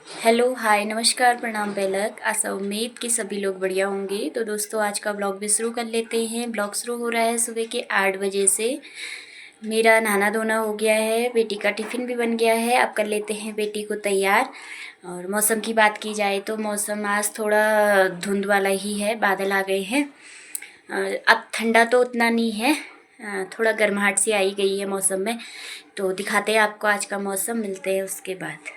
Hello hi नमस्कार प्रणाम पहलक। आशा उम्मीद कि सभी लोग बढ़िया होंगे। तो दोस्तों आज का ब्लॉग भी शुरू कर लेते हैं। ब्लॉग शुरू हो रहा है सुबह के 8 बजे से। मेरा नहाना धोना हो गया है, बेटी का टिफ़िन भी बन गया है। अब कर लेते हैं बेटी को तैयार। और मौसम की बात की जाए तो मौसम आज थोड़ा धुंध वाला ही है, बादल आ गए हैं। अब ठंडा तो उतना नहीं है, थोड़ा गर्माहट सी आई गई है मौसम में। तो दिखाते हैं आपको आज का मौसम, मिलते हैं उसके बाद।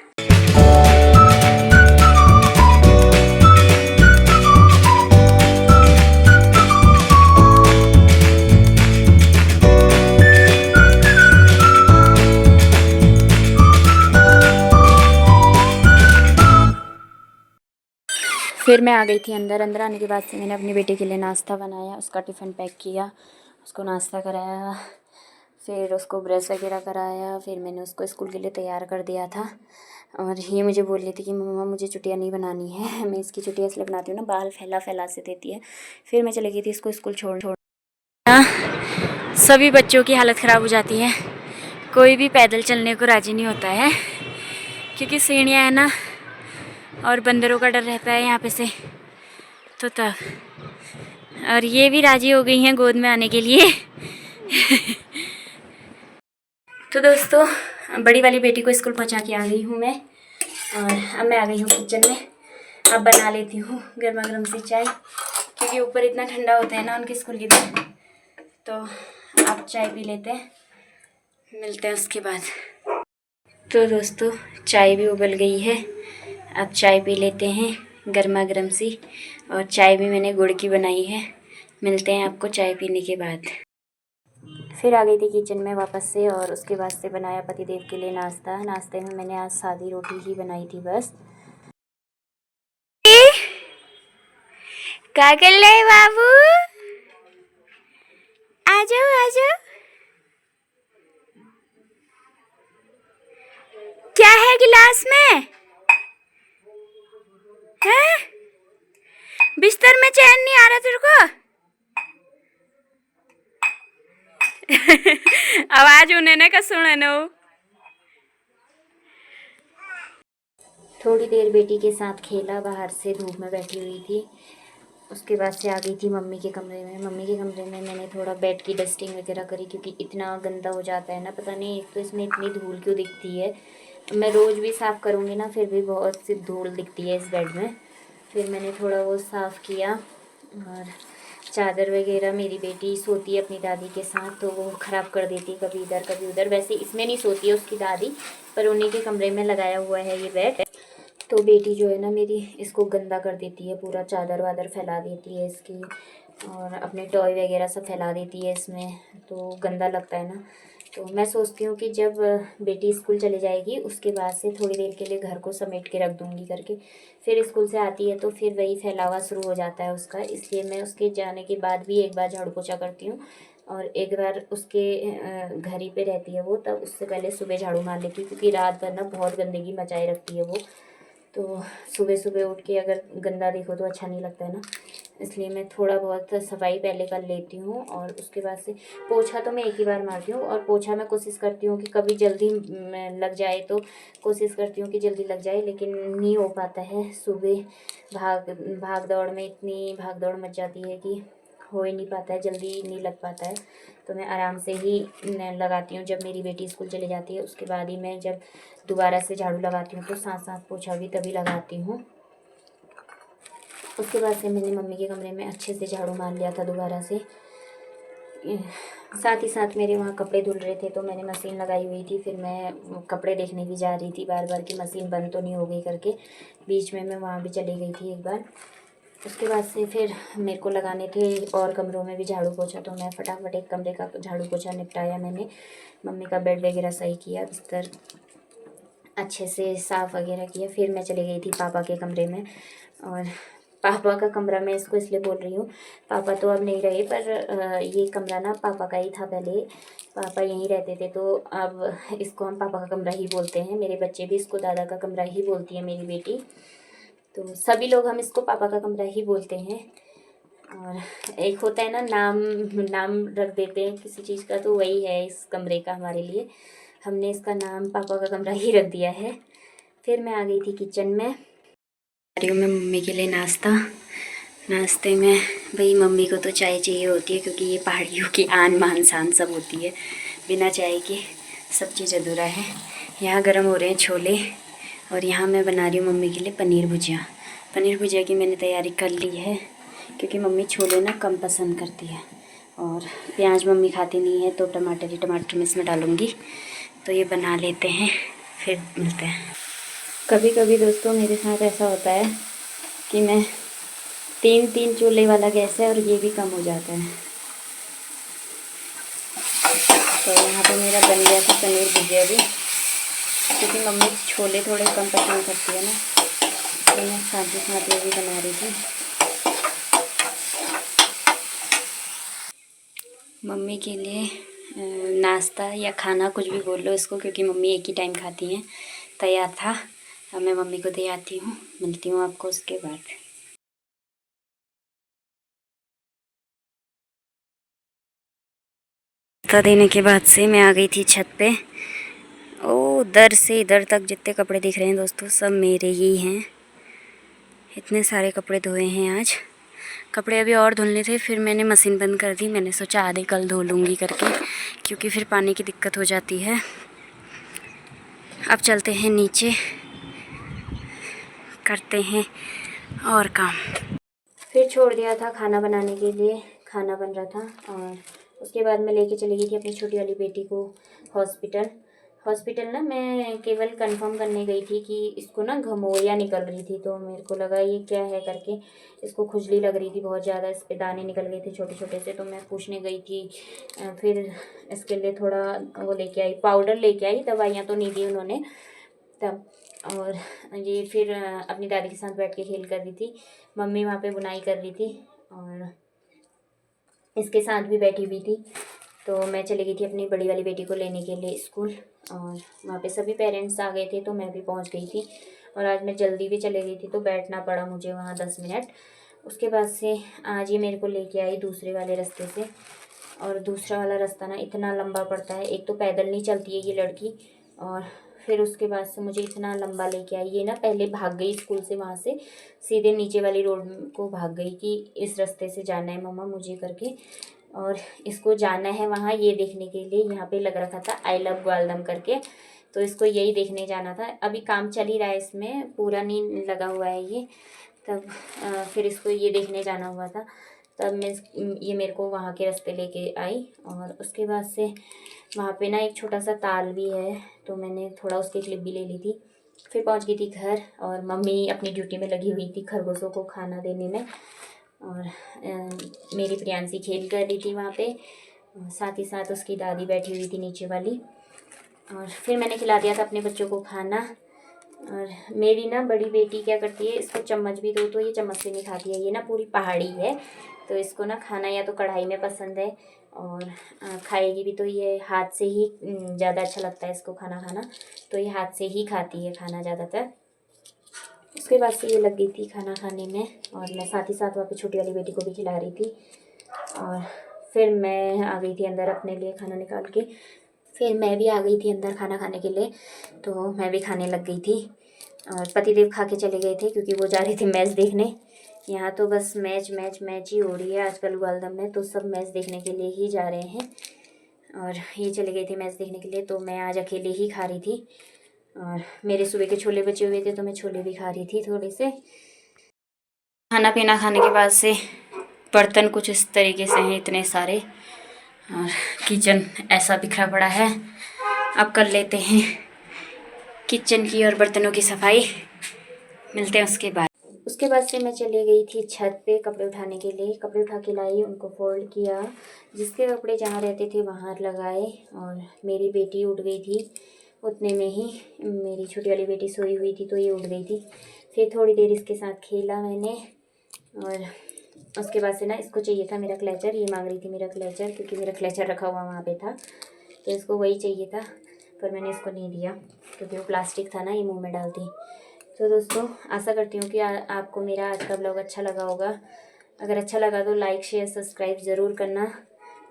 फिर मैं आ गई थी अंदर। अंदर आने के बाद से मैंने अपनी बेटी के लिए नाश्ता बनाया, उसका टिफ़िन पैक किया, उसको नाश्ता कराया, फिर उसको ब्रश वगैरह कराया, फिर मैंने उसको स्कूल के लिए तैयार कर दिया था। और ये मुझे बोल रही थी कि मम्मा मुझे चुटिया नहीं बनानी है। मैं इसकी चुटिया इसलिए बनाती हूँ ना, बाल फैला फैला से देती है। फिर मैं चली गई थी इसको स्कूल छोड़ सभी बच्चों की हालत ख़राब हो जाती है। कोई भी पैदल चलने को राज़ी नहीं होता है, क्योंकि सीढ़ियाँ हैं ना, और बंदरों का डर रहता है यहाँ पे से। तो तब और ये भी राज़ी हो गई हैं गोद में आने के लिए। तो दोस्तों बड़ी वाली बेटी को स्कूल पहुंचा के आ गई हूँ मैं। और अब मैं आ गई हूँ किचन में। अब बना लेती हूँ गर्मा गर्म सी चाय, क्योंकि ऊपर इतना ठंडा होता है ना उनके स्कूल के दिन। तो आप चाय पी लेते हैं, मिलते हैं उसके बाद। तो दोस्तों चाय भी उबल गई है, अब चाय पी लेते हैं गर्मा गर्म सी। और चाय भी मैंने गुड़ की बनाई है, मिलते हैं आपको चाय पीने के बाद। फिर आ गई थी किचन में वापस से, और उसके बाद से बनाया पतिदेव के लिए नाश्ता। नाश्ते में मैंने आज सादी रोटी ही बनाई थी बस। क्या कर रहे बाबू? आ जाओ आ जाओ। क्या है गिलास में? हैं? बिस्तर में चैन नहीं आ रहा तेरे को? आवाज उन्हें का सुने नो। थोड़ी देर बेटी के साथ खेला, बाहर से धूप में बैठी हुई थी। उसके बाद से आ गई थी मम्मी के कमरे में। मम्मी के कमरे में मैंने थोड़ा बेड की डस्टिंग वगैरह करी, क्योंकि इतना गंदा हो जाता है ना, पता नहीं एक तो इसमें इतनी धूल क्यों दिखती है। मैं रोज़ भी साफ़ करूँगी ना, फिर भी बहुत सी धूल दिखती है इस बेड में। फिर मैंने थोड़ा वो साफ़ किया। और चादर वगैरह, मेरी बेटी सोती है अपनी दादी के साथ, तो वो ख़राब कर देती है कभी इधर कभी उधर। वैसे इसमें नहीं सोती है उसकी दादी, पर उन्हीं के कमरे में लगाया हुआ है ये बेड। तो बेटी जो है ना मेरी, इसको गंदा कर देती है, पूरा चादर वादर फैला देती है इसकी, और अपने टॉय वगैरह सब फैला देती है इसमें। तो गंदा लगता है ना। तो मैं सोचती हूँ कि जब बेटी स्कूल चले जाएगी उसके बाद से थोड़ी देर के लिए घर को समेट के रख दूँगी करके। फिर स्कूल से आती है तो फिर वही फैलावा शुरू हो जाता है उसका, इसलिए मैं उसके जाने के बाद भी एक बार झाड़ू पोछा करती हूँ। और एक बार उसके घर ही पे रहती है वो, तब उससे पहले सुबह झाड़ू मार लेती हूँ, क्योंकि रात भर ना बहुत गंदगी मचाए रखती है वो। तो सुबह सुबह उठ के अगर गंदा देखो तो अच्छा नहीं लगता है ना, इसलिए मैं थोड़ा बहुत सफाई पहले कर लेती हूँ। और उसके बाद से पोछा तो मैं एक ही बार मारती हूँ, और पोछा मैं कोशिश करती हूँ कि कभी जल्दी लग जाए, तो कोशिश करती हूँ कि जल्दी लग जाए, लेकिन नहीं हो पाता है। सुबह भाग दौड़ में इतनी भाग दौड़ मच जाती है कि हो ही नहीं पाता है, जल्दी नहीं लग पाता है। तो मैं आराम से ही लगाती हूँ। जब मेरी बेटी स्कूल चले जाती है उसके बाद ही मैं जब दोबारा से झाड़ू लगाती हूँ, तो साथ साथ पोछा भी तभी लगाती हूँ। उसके बाद से मैंने मम्मी के कमरे में अच्छे से झाड़ू मार लिया था दोबारा से। साथ ही साथ मेरे वहाँ कपड़े धुल रहे थे, तो मैंने मशीन लगाई हुई थी। फिर मैं कपड़े देखने भी जा रही थी बार बार कि मशीन बंद तो नहीं हो गई करके। बीच में मैं वहाँ भी चली गई थी एक बार। उसके बाद से फिर मेरे को लगाने थे और कमरों में भी झाड़ू पोछा, तो मैं फटाफट एक कमरे का झाड़ू पोछा निपटाया मैंने। मम्मी का बेड वगैरह सही किया, बिस्तर अच्छे से साफ़ वगैरह किया। फिर मैं चली गई थी पापा के कमरे में। और पापा का कमरा मैं इसको इसलिए बोल रही हूँ, पापा तो अब नहीं रहे, पर ये कमरा ना पापा का ही था पहले। पापा यहीं रहते थे, तो अब इसको हम पापा का कमरा ही बोलते हैं। मेरे बच्चे भी इसको दादा का कमरा ही बोलती है, मेरी बेटी। तो सभी लोग हम इसको पापा का कमरा ही बोलते हैं। और एक होता है ना नाम, नाम रख देते हैं किसी चीज़ का, तो वही है इस कमरे का हमारे लिए। हमने इसका नाम पापा का कमरा ही रख दिया है। फिर मैं आ गई थी किचन में। रही हूँ मैं मम्मी के लिए नाश्ता। नाश्ते में भाई मम्मी को तो चाय चाहिए होती है, क्योंकि ये पहाड़ियों की आन मान शान सब होती है, बिना चाय के सब चीज़ अधूरा है। यहाँ गर्म हो रहे हैं छोले, और यहाँ मैं बना रही हूँ मम्मी के लिए पनीर भुजिया। पनीर भुजिया की मैंने तैयारी कर ली है, क्योंकि मम्मी छोले ना कम पसंद करती है, और प्याज मम्मी खाती नहीं है, तो टमाटर में इसमें डालूँगी। तो ये बना लेते हैं, फिर मिलते हैं। कभी कभी दोस्तों मेरे साथ ऐसा होता है कि मैं 3 चूल्हे वाला गैस है और ये भी कम हो जाता है। तो यहाँ पे मेरा बन गया था पनीर भुजिया भी, क्योंकि मम्मी छोले थोड़े कम पसंद करती है ना, तो मैं साथ ही साथ ये भी बना रही थी। मम्मी के लिए नाश्ता या खाना कुछ भी बोल लो इसको, क्योंकि मम्मी एक ही टाइम खाती हैं, तैयार था। अब मैं मम्मी को दे आती हूँ, मिलती हूँ आपको उसके बाद। नाश्ता देने के बाद से मैं आ गई थी छत पे। ओ उधर से इधर तक जितने कपड़े दिख रहे हैं दोस्तों, सब मेरे ही हैं। इतने सारे कपड़े धोए हैं आज। कपड़े अभी और धुलने थे, फिर मैंने मशीन बंद कर दी। मैंने सोचा आधे कल धो लूँगी करके, क्योंकि फिर पानी की दिक्कत हो जाती है। अब चलते हैं नीचे, करते हैं और काम। फिर छोड़ दिया था खाना बनाने के लिए, खाना बन रहा था, और उसके बाद मैं लेके चली गई थी अपनी छोटी वाली बेटी को हॉस्पिटल ना मैं केवल कंफर्म करने गई थी कि इसको ना घमौरियाँ निकल रही थी। तो मेरे को लगा ये क्या है करके, इसको खुजली लग रही थी बहुत ज़्यादा, इस पे दाने निकल गए थे छोटे छोटे से। तो मैं पूछने गई थी, फिर इसके लिए थोड़ा वो लेके आई, पाउडर लेके आई, दवाइयाँ तो नहीं दी उन्होंने तब। और ये फिर अपनी दादी के साथ बैठ के खेल कर रही थी, मम्मी वहाँ पे बुनाई कर रही थी, और इसके साथ भी बैठी हुई थी। तो मैं चली गई थी अपनी बड़ी वाली बेटी को लेने के लिए स्कूल, और वहाँ पे सभी पेरेंट्स आ गए थे, तो मैं भी पहुँच गई थी। और आज मैं जल्दी भी चली गई थी, तो बैठना पड़ा मुझे वहाँ 10 मिनट। उसके बाद से आज ये मेरे को लेके आई दूसरे वाले रास्ते से, और दूसरा वाला रास्ता ना इतना लंबा पड़ता है। एक तो पैदल नहीं चलती है ये लड़की, और फिर उसके बाद से मुझे इतना लंबा लेके आई। ये ना पहले भाग गई स्कूल से, वहाँ से सीधे नीचे वाली रोड को भाग गई कि इस रास्ते से जाना है मम्मा मुझे करके, और इसको जाना है वहाँ ये देखने के लिए। यहाँ पे लग रखा था आई लव ग्वालदम करके, तो इसको यही देखने जाना था। अभी काम चल ही रहा है, इसमें पूरा नहीं लगा हुआ है ये। तब फिर इसको ये देखने जाना हुआ था, तब मैं ये मेरे को वहाँ के रास्ते लेके आई। और उसके बाद से वहाँ पे ना एक छोटा सा ताल भी है, तो मैंने थोड़ा उसकी क्लिप भी ले ली थी। फिर पहुँच गई थी घर, और मम्मी अपनी ड्यूटी में लगी हुई थी खरगोशों को खाना देने में, और मेरी प्रियांशी खेल कर रही थी वहाँ पे, साथ ही साथ उसकी दादी बैठी हुई थी नीचे वाली। और फिर मैंने खिला दिया था अपने बच्चों को खाना। और मेरी ना बड़ी बेटी क्या करती है, इसको चम्मच भी दो तो ये चम्मच से नहीं खाती है। ये ना पूरी पहाड़ी है, तो इसको ना खाना या तो कढ़ाई में पसंद है, और खाएगी भी तो ये हाथ से ही ज़्यादा अच्छा लगता है इसको खाना खाना, तो ये हाथ से ही खाती है खाना ज़्यादातर। उसके बाद से ये लग गई थी खाना खाने में, और मैं साथ ही साथ वहाँ पे छोटी वाली बेटी को भी खिला रही थी। और फिर मैं आ गई थी अंदर अपने लिए खाना निकाल के। फिर मैं भी आ गई थी अंदर खाना खाने के लिए, तो मैं भी खाने लग गई थी। और पतिदेव खा के चले गए थे, क्योंकि वो जा रहे थे मैच देखने। यहाँ तो बस मैच मैच मैच ही हो रही है आजकल ग्वालदम में, तो सब मैच देखने के लिए ही जा रहे हैं। और ये चले गए थे मैच देखने के लिए, तो मैं आज अकेले ही खा रही थी। और मेरे सुबह के छोले बचे हुए थे, तो मैं छोले भी खा रही थी थोड़े से। खाना पीना खाने के बाद से बर्तन कुछ इस तरीके से हैं, इतने सारे, और किचन ऐसा बिखरा पड़ा है। अब कर लेते हैं किचन की और बर्तनों की सफाई, मिलते हैं उसके बाद। उसके बाद से मैं चली गई थी छत पे कपड़े उठाने के लिए। कपड़े उठा के लाई, उनको फोल्ड किया, जिसके कपड़े जहाँ रहते थे वहाँ लगाए। और मेरी बेटी उठ गई थी उतने में ही, मेरी छोटी वाली बेटी सोई हुई थी, तो ये उठ गई थी। फिर थोड़ी देर इसके साथ खेला मैंने, और उसके बाद से ना इसको चाहिए था मेरा क्लेचर। ये मांग रही थी मेरा क्लेचर, क्योंकि मेरा क्लेचर रखा हुआ वहाँ पे था, तो इसको वही चाहिए था, पर मैंने इसको नहीं दिया, क्योंकि वो प्लास्टिक था ना, ये मुंह में डालती। तो दोस्तों आशा करती हूँ कि आपको मेरा आज का ब्लॉग अच्छा लगा होगा। अगर अच्छा लगा तो लाइक शेयर सब्सक्राइब ज़रूर करना,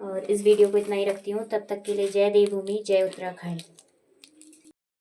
और इस वीडियो को इतना ही रखती हूँ। तब तक के लिए जय देवभूमि, जय उत्तराखंड।